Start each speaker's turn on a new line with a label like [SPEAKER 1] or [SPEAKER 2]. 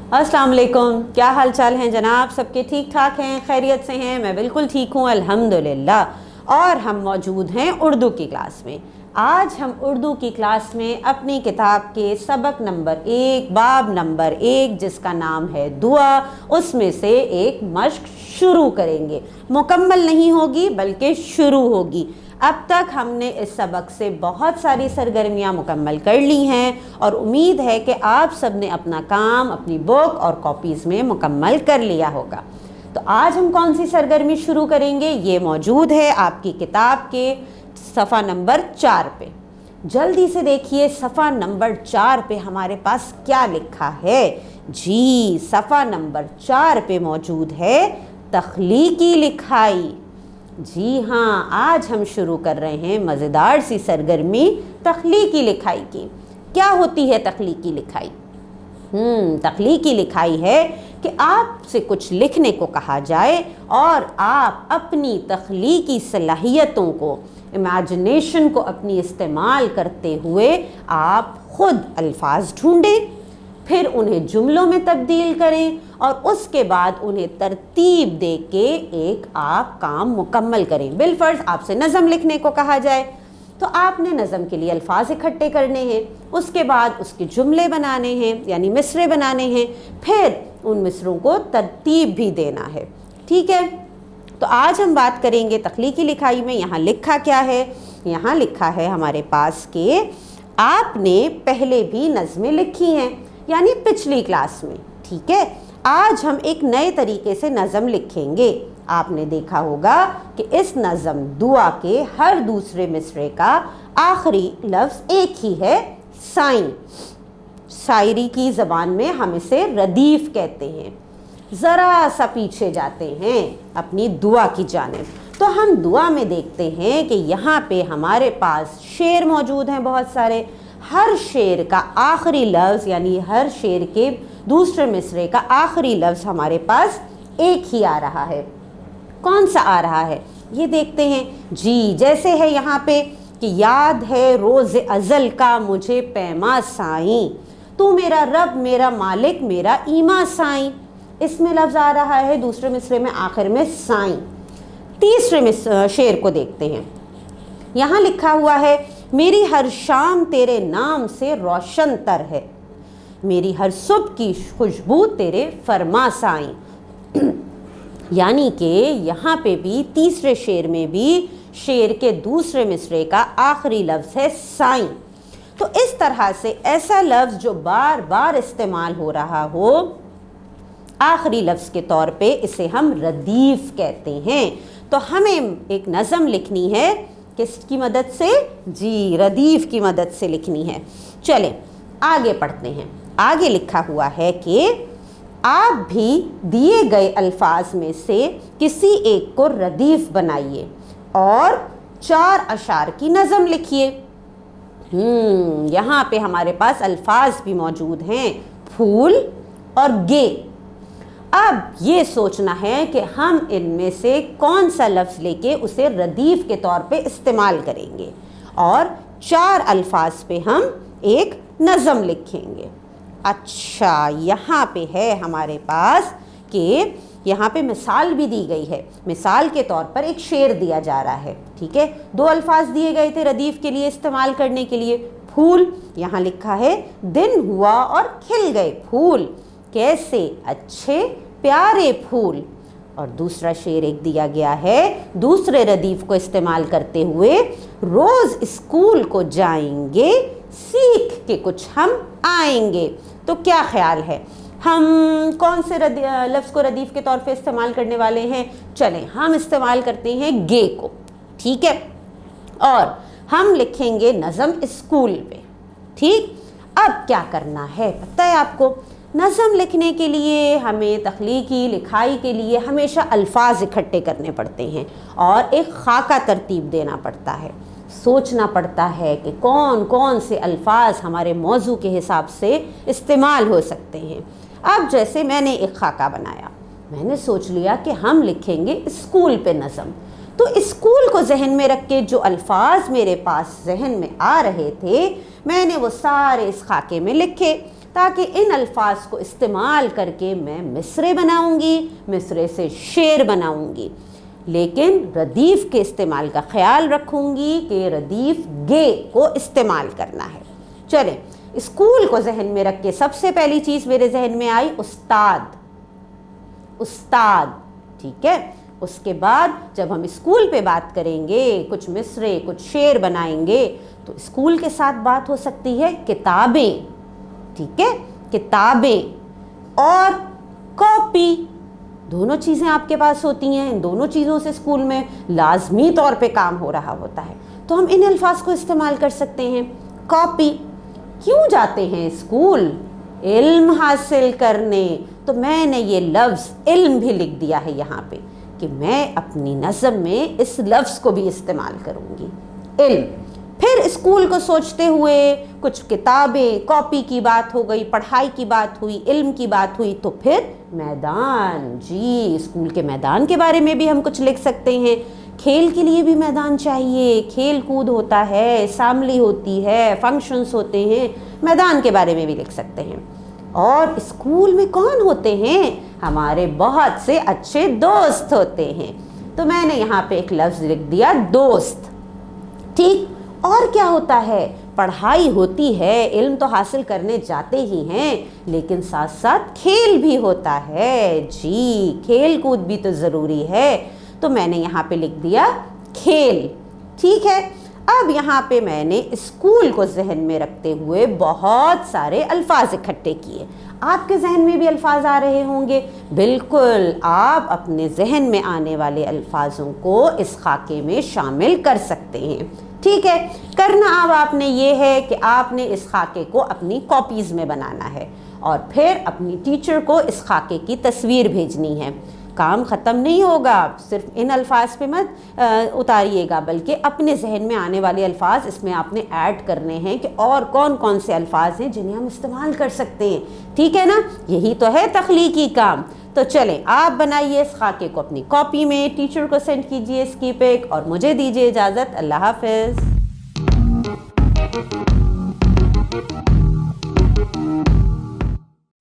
[SPEAKER 1] अस्सलाम वालेकुम। क्या हाल चाल हैं जनाब? सबके ठीक ठाक हैं, खैरियत से हैं? मैं बिल्कुल ठीक हूँ अल्हम्दुलिल्लाह। और हम मौजूद हैं उर्दू की क्लास में। आज हम उर्दू की क्लास में अपनी किताब के सबक नंबर 1 बाब नंबर 1 जिसका नाम है दुआ, उसमें से एक मश्क शुरू करेंगे। मुकम्मल नहीं होगी बल्कि शुरू होगी। अब तक हमने इस सबक से बहुत सारी सरगर्मियाँ मुकम्मल कर ली हैं और उम्मीद है कि आप सब ने अपना काम अपनी बुक और कॉपीज़ में मुकम्मल कर लिया होगा। तो आज हम कौन सी सरगर्मी शुरू करेंगे, ये मौजूद है आपकी किताब के सफ़ा नंबर 4 पे। जल्दी से देखिए सफ़ा नंबर 4 पे हमारे पास क्या लिखा है। जी, सफ़ा नंबर 4 पे मौजूद है तख्लीकी लिखाई। जी हाँ, आज हम शुरू कर रहे हैं मज़ेदार सी सरगर्मी तख्लीकी लिखाई की। क्या होती है तख्लीकी लिखाई? तख्लीकी लिखाई है कि आपसे कुछ लिखने को कहा जाए और आप अपनी तख्लीकी सलाहियतों को, इमेजिनेशन को अपनी इस्तेमाल करते हुए आप ख़ुद अल्फाज ढूंढें, फिर उन्हें जुमलों में तब्दील करें और उसके बाद उन्हें तरतीब दे के एक आप काम मुकम्मल करें। बिलफर्ज आपसे नज़म लिखने को कहा जाए तो आपने नज़म के लिए अल्फाज इकट्ठे करने हैं, उसके बाद उसके जुमले बनाने हैं यानी मिसरे बनाने हैं, फिर उन मिसरों को तरतीब भी देना है। ठीक है, तो आज हम बात करेंगे तख्लीकी लिखाई में। यहाँ लिखा क्या है? यहाँ लिखा है हमारे पास कि आपने पहले भी नज़में लिखी हैं यानी पिछली क्लास में। ठीक है, आज हम एक नए तरीके से नज़म लिखेंगे। आपने देखा होगा कि इस नज़म दुआ के हर दूसरे मिसरे का आखिरी लफ्ज़ एक ही है, साईं। शायरी की ज़बान में हम इसे रदीफ़ कहते हैं। ज़रा सा पीछे जाते हैं अपनी दुआ की जानिब, तो हम दुआ में देखते हैं कि यहाँ पे हमारे पास शेर मौजूद हैं बहुत सारे। हर शेर का आखिरी लफ्ज़ यानी हर शेर के दूसरे मिसरे का आखिरी लफ्ज़ हमारे पास एक ही आ रहा है। कौन सा आ रहा है ये देखते हैं। जी, जैसे है यहाँ पे कि याद है रोज़ अज़ल का मुझे पैमा साईं, तू मेरा रब मेरा मालिक मेरा ईमा साईं। इसमें लफ्ज़ आ रहा है दूसरे मिसरे में आखिर में साईं। तीसरे शेर को देखते हैं। यहाँ लिखा हुआ है मेरी हर शाम तेरे नाम से रोशन तर है, मेरी हर सुबह की खुशबू तेरे फरमा साईं। यानी कि यहाँ पे भी तीसरे शेर में भी शेर के दूसरे मिसरे का आखिरी लफ्ज़ है साईं। तो इस तरह से ऐसा लफ्ज़ जो बार बार इस्तेमाल हो रहा हो आखिरी लफ्ज़ के तौर पे, इसे हम रदीफ़ कहते हैं। तो हमें एक नज़म लिखनी है किसकी मदद से? जी, रदीफ़ की मदद से लिखनी है। चलें आगे पढ़ते हैं। आगे लिखा हुआ है कि आप भी दिए गए अल्फाज में से किसी एक को रदीफ़ बनाइए और 4 अशार की नज़म लिखिए। यहाँ पे हमारे पास अल्फाज भी मौजूद हैं, फूल और गे। अब ये सोचना है कि हम इनमें से कौन सा लफ्ज़ लेके उसे रदीफ़ के तौर पे इस्तेमाल करेंगे और 4 अल्फाज पे हम एक नज़म लिखेंगे। अच्छा, यहाँ पे है हमारे पास कि यहाँ पे मिसाल भी दी गई है। मिसाल के तौर पर एक शेर दिया जा रहा है। ठीक है, 2 अल्फाज दिए गए थे रदीफ़ के लिए इस्तेमाल करने के लिए। फूल, यहाँ लिखा है दिन हुआ और खिल गए फूल, कैसे अच्छे प्यारे फूल। और दूसरा शेर एक दिया गया है दूसरे रदीफ़ को इस्तेमाल करते हुए, रोज़ स्कूल को जाएंगे सीख के कुछ हम आएंगे। तो क्या ख्याल है, हम कौन से लफ्ज़ को रदीफ़ के तौर पे इस्तेमाल करने वाले हैं? चलें हम इस्तेमाल करते हैं गे को। ठीक है, और हम लिखेंगे नज़म स्कूल पे। ठीक, अब क्या करना है पता है आपको? नज़म लिखने के लिए हमें तख्लीकी लिखाई के लिए हमेशा अल्फाज इकट्ठे करने पड़ते हैं और एक खाका तरतीब देना पड़ता है। सोचना पड़ता है कि कौन कौन से अल्फाज हमारे मौजू के हिसाब से इस्तेमाल हो सकते हैं। अब जैसे मैंने एक खाका बनाया, मैंने सोच लिया कि हम लिखेंगे स्कूल पे नज़म। तो स्कूल को जहन में रख के जो अल्फाज मेरे पास जहन में आ रहे थे मैंने वो सारे इस खाके में लिखे। تاکہ ان الفاظ کو استعمال کر کے میں مصرے بناؤں گی، مصرے سے شعر بناؤں گی، لیکن ردیف کے استعمال کا خیال رکھوں گی کہ ردیف گے کو استعمال کرنا ہے۔ چلیں، اسکول کو ذہن میں رکھ کے سب سے پہلی چیز میرے ذہن میں آئی استاد، استاد، ٹھیک ہے۔ اس کے بعد جب ہم اسکول پہ بات کریں گے، کچھ مصرے، کچھ شعر بنائیں گے، تو اسکول کے ساتھ بات ہو سکتی ہے کتابیں، ٹھیک ہے، کتابیں اور کاپی، دونوں چیزیں آپ کے پاس ہوتی ہیں، ان دونوں چیزوں سے اسکول میں لازمی طور پہ کام ہو رہا ہوتا ہے، تو ہم ان الفاظ کو استعمال کر سکتے ہیں۔ کاپی، کیوں جاتے ہیں اسکول؟ علم حاصل کرنے، تو میں نے یہ لفظ علم بھی لکھ دیا ہے یہاں پہ کہ میں اپنی نظم میں اس لفظ کو بھی استعمال کروں گی، علم۔ پھر اسکول کو سوچتے ہوئے کچھ کتابیں، کاپی کی بات ہو گئی، پڑھائی کی بات ہوئی، علم کی بات ہوئی، تو پھر میدان، جی اسکول کے میدان کے بارے میں بھی ہم کچھ لکھ سکتے ہیں۔ کھیل کے لیے بھی میدان چاہیے، کھیل کود ہوتا ہے، اسمبلی ہوتی ہے، فنکشنز ہوتے ہیں، میدان کے بارے میں بھی لکھ سکتے ہیں۔ اور اسکول میں کون ہوتے ہیں؟ ہمارے بہت سے اچھے دوست ہوتے ہیں، تو میں نے یہاں پہ ایک لفظ لکھ دیا دوست، ٹھیک۔ اور کیا ہوتا ہے؟ پڑھائی ہوتی ہے، علم تو حاصل کرنے جاتے ہی ہیں، لیکن ساتھ ساتھ کھیل بھی ہوتا ہے، جی کھیل کود بھی تو ضروری ہے، تو میں نے یہاں پہ لکھ دیا کھیل، ٹھیک ہے۔ اب یہاں پہ میں نے اسکول کو ذہن میں رکھتے ہوئے بہت سارے الفاظ اکٹھے کیے۔ آپ کے ذہن میں بھی الفاظ آ رہے ہوں گے، بالکل آپ اپنے ذہن میں آنے والے الفاظوں کو اس خاکے میں شامل کر سکتے ہیں، ٹھیک ہے۔ کرنا اب آپ نے یہ ہے کہ آپ نے اس خاکے کو اپنی کاپیز میں بنانا ہے اور پھر اپنی ٹیچر کو اس خاکے کی تصویر بھیجنی ہے۔ کام ختم نہیں ہوگا، صرف ان الفاظ پہ مت اتاریے گا، بلکہ اپنے ذہن میں آنے والے الفاظ اس میں آپ نے ایڈ کرنے ہیں کہ اور کون کون سے الفاظ ہیں جنہیں ہم استعمال کر سکتے ہیں، ٹھیک ہے نا۔ یہی تو ہے تخلیقی کام۔ تو چلیں آپ بنائیے اس خاکے کو اپنی کاپی میں، ٹیچر کو سینڈ کیجئے اس کی پک، اور مجھے دیجئے اجازت۔ اللہ حافظ۔